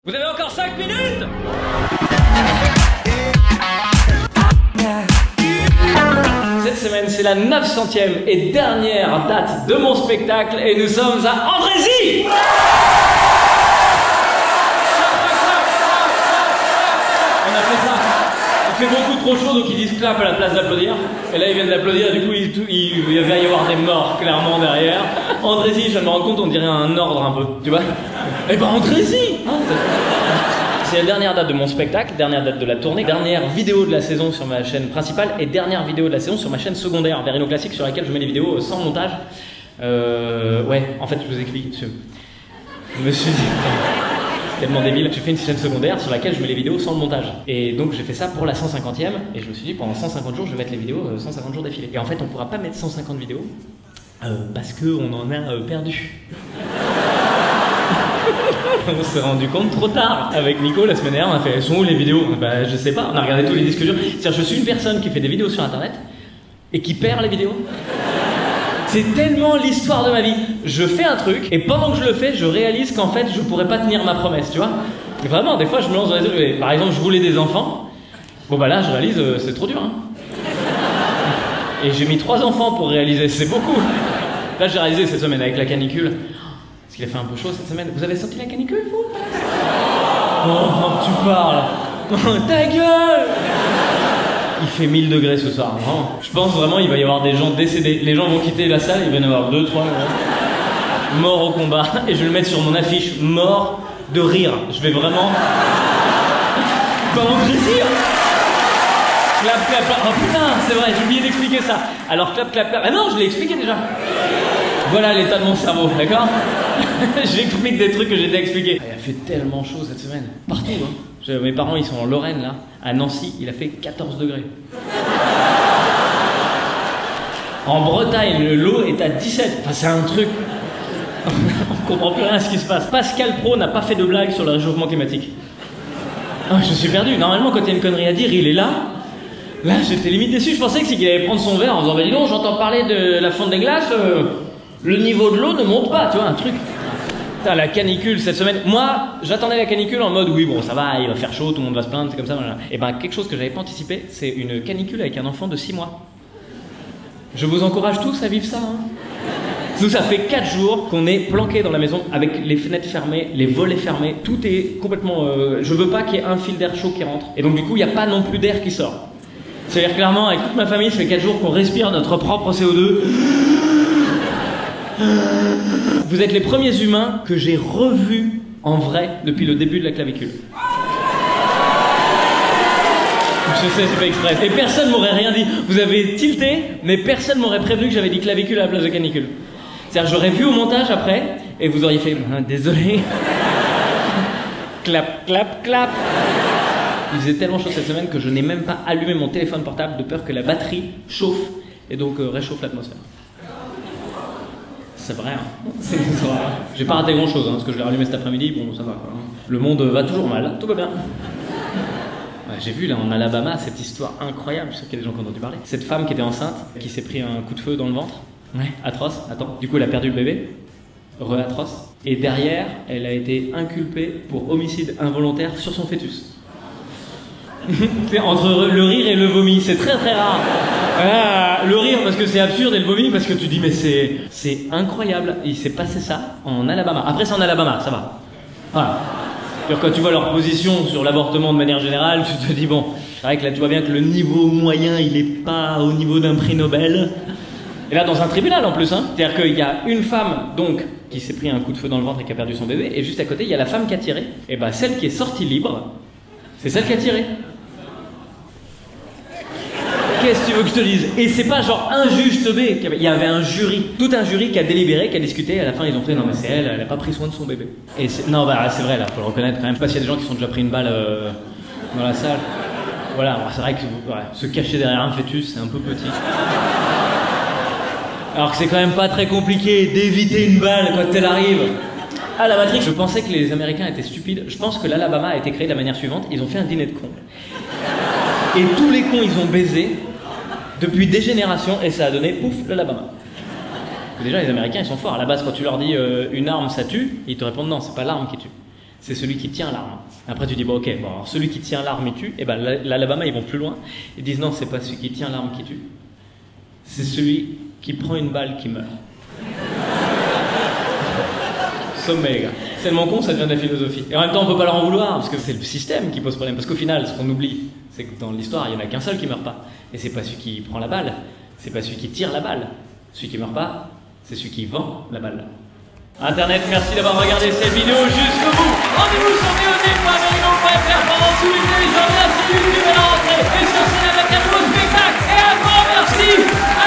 Vous avez encore 5 minutes? Cette semaine, c'est la 900e et dernière date de mon spectacle et nous sommes à Andrézy. On a fait ça. Il fait beaucoup trop chaud, donc ils disent clap à la place d'applaudir. Et là, ils viennent d'applaudir, du coup, il va y avoir des morts, clairement, derrière. Andrézy, je viens de me rendre compte, on dirait un ordre un peu, tu vois. Eh ben, Andrézy hein, c'est la dernière date de mon spectacle, dernière date de la tournée, dernière vidéo de la saison sur ma chaîne principale et dernière vidéo de la saison sur ma chaîne secondaire, Verino Classique, sur laquelle je mets les vidéos sans montage. Ouais, en fait, je vous explique. Je me suis dit... tellement débile, j'ai fait une chaîne secondaire sur laquelle je mets les vidéos sans le montage. Et donc j'ai fait ça pour la 150e et je me suis dit pendant 150 jours je vais mettre les vidéos 150 jours d'affilée. Et en fait on pourra pas mettre 150 vidéos parce qu'on en a perdu. On s'est rendu compte trop tard. Avec Nico la semaine dernière on a fait elles sont où les vidéos? Bah je sais pas, on a regardé tous les disques durs. C'est-à-dire je suis une personne qui fait des vidéos sur internet et qui perd les vidéos. C'est tellement l'histoire de ma vie. Je fais un truc et pendant que je le fais, je réalise qu'en fait, je pourrais pas tenir ma promesse, tu vois. Et vraiment, des fois, je me lance dans les trucs. Par exemple, je voulais des enfants. Bon bah là, je réalise, c'est trop dur. Hein. Et j'ai mis 3 enfants pour réaliser, c'est beaucoup. Là, j'ai réalisé cette semaine avec la canicule. Parce qu'il a fait un peu chaud cette semaine. Vous avez senti la canicule, vous? Oh, tu parles. Ta gueule! Il fait 1000 degrés ce soir. Non. Je pense vraiment il va y avoir des gens décédés. Les gens vont quitter la salle, il va y en avoir 2, 3 morts au combat. Et je vais le mettre sur mon affiche, mort de rire. Je vais vraiment... Pas mon plaisir. Clap, clap, clap. Oh putain, c'est vrai, j'ai oublié d'expliquer ça. Alors clap, clap, clap. Ah non, je l'ai expliqué déjà. Voilà l'état de mon cerveau, d'accord? J'explique des trucs que j'ai déjà expliqués. Il a fait tellement chaud cette semaine. Partout, hein. Mes parents, ils sont en Lorraine, là. À Nancy, il a fait 14 degrés. En Bretagne, l'eau est à 17. Enfin, c'est un truc... On comprend plus rien à ce qui se passe. Pascal Pro n'a pas fait de blague sur le réchauffement climatique. Oh, je suis perdu. Normalement, quand il y a une connerie à dire, il est là. Là, j'étais limite déçu. Je pensais que c'est qu'il allait prendre son verre en disant « Bah dis donc, j'entends parler de la fonte des glaces. Le niveau de l'eau ne monte pas. » Tu vois, un truc... Putain, la canicule cette semaine. Moi, j'attendais la canicule en mode oui, bon, ça va, il va faire chaud, tout le monde va se plaindre, c'est comme ça. Voilà. Et ben, quelque chose que j'avais pas anticipé, c'est une canicule avec un enfant de 6 mois. Je vous encourage tous à vivre ça. Hein. Nous, ça fait 4 jours qu'on est planqués dans la maison avec les fenêtres fermées, les volets fermés. Tout est complètement. Je veux pas qu'il y ait un fil d'air chaud qui rentre. Et donc, du coup, il n'y a pas non plus d'air qui sort. C'est-à-dire, clairement, avec toute ma famille, ça fait 4 jours qu'on respire notre propre CO2. Vous êtes les premiers humains que j'ai revus en vrai depuis le début de la clavicule. Je sais, c'est pas exprès. Et personne m'aurait rien dit. Vous avez tilté, mais personne m'aurait prévenu que j'avais dit clavicule à la place de canicule. C'est-à-dire, j'aurais vu au montage après, et vous auriez fait désolé. Clap, clap, clap. Il faisait tellement chaud cette semaine que je n'ai même pas allumé mon téléphone portable de peur que la batterie chauffe et donc réchauffe l'atmosphère. C'est vrai, hein. J'ai pas raté grand chose, hein, parce que je l'ai rallumé cet après-midi, bon ça va quoi. Le monde va toujours mal, tout va bien. Ouais, j'ai vu là en Alabama cette histoire incroyable, je sais qu'il y a des gens qui ont entendu parler. Cette femme qui était enceinte, qui s'est pris un coup de feu dans le ventre. Ouais. Atroce, attends. Du coup elle a perdu le bébé. Atroce. Et derrière, elle a été inculpée pour homicide involontaire sur son fœtus. Entre le rire et le vomi, c'est très très rare. Ah, le rire parce que c'est absurde et le vomi parce que tu dis mais c'est incroyable. Il s'est passé ça en Alabama. Après c'est en Alabama, ça va. Voilà. Quand tu vois leur position sur l'avortement de manière générale, tu te dis bon, c'est vrai que là tu vois bien que le niveau moyen il est pas au niveau d'un prix Nobel. Et là dans un tribunal en plus, hein. C'est-à-dire qu'il y a une femme donc qui s'est pris un coup de feu dans le ventre et qui a perdu son bébé, et juste à côté il y a la femme qui a tiré. Et bah celle qui est sortie libre, c'est celle qui a tiré. Qu'est-ce que tu veux que je te dise? Et c'est pas genre un juge teubé, il y avait un jury, tout un jury qui a délibéré, qui a discuté, et à la fin ils ont fait non mais c'est elle a pas pris soin de son bébé. Et non bah c'est vrai là, faut le reconnaître quand même. Je sais pas s'il y a des gens qui se sont déjà pris une balle dans la salle. Voilà, c'est vrai que se cacher derrière un fœtus c'est un peu petit. Alors que c'est quand même pas très compliqué d'éviter une balle quand elle arrive. Ah la Matrix, je pensais que les Américains étaient stupides. Je pense que l'Alabama a été créé de la manière suivante, ils ont fait un dîner de cons. Et tous les cons ils ont baisé depuis des générations et ça a donné pouf l'Alabama. Déjà les Américains ils sont forts. À la base quand tu leur dis une arme ça tue, ils te répondent non c'est pas l'arme qui tue. c'est celui qui tient l'arme. Après tu dis bon ok, bon alors celui qui tient l'arme il tue, et ben l'Alabama ils vont plus loin, ils disent non c'est pas celui qui tient l'arme qui tue, c'est celui qui prend une balle qui meurt. Sommet les gars, c'est tellement con ça devient de la philosophie. Et en même temps on peut pas leur en vouloir parce que c'est le système qui pose problème, parce qu'au final ce qu'on oublie c'est que dans l'histoire il y en a qu'un seul qui meurt pas, et c'est pas celui qui prend la balle, c'est pas celui qui tire la balle, celui qui meurt pas c'est celui qui vend la balle. Internet, merci d'avoir regardé cette vidéo jusqu'au bout. Rendez-vous sur VOD.Amerigo.fr pendant tout l'été. Je remercie YouTube à la rentrée. Et sur scène avec un nouveau spectacle. Et un grand merci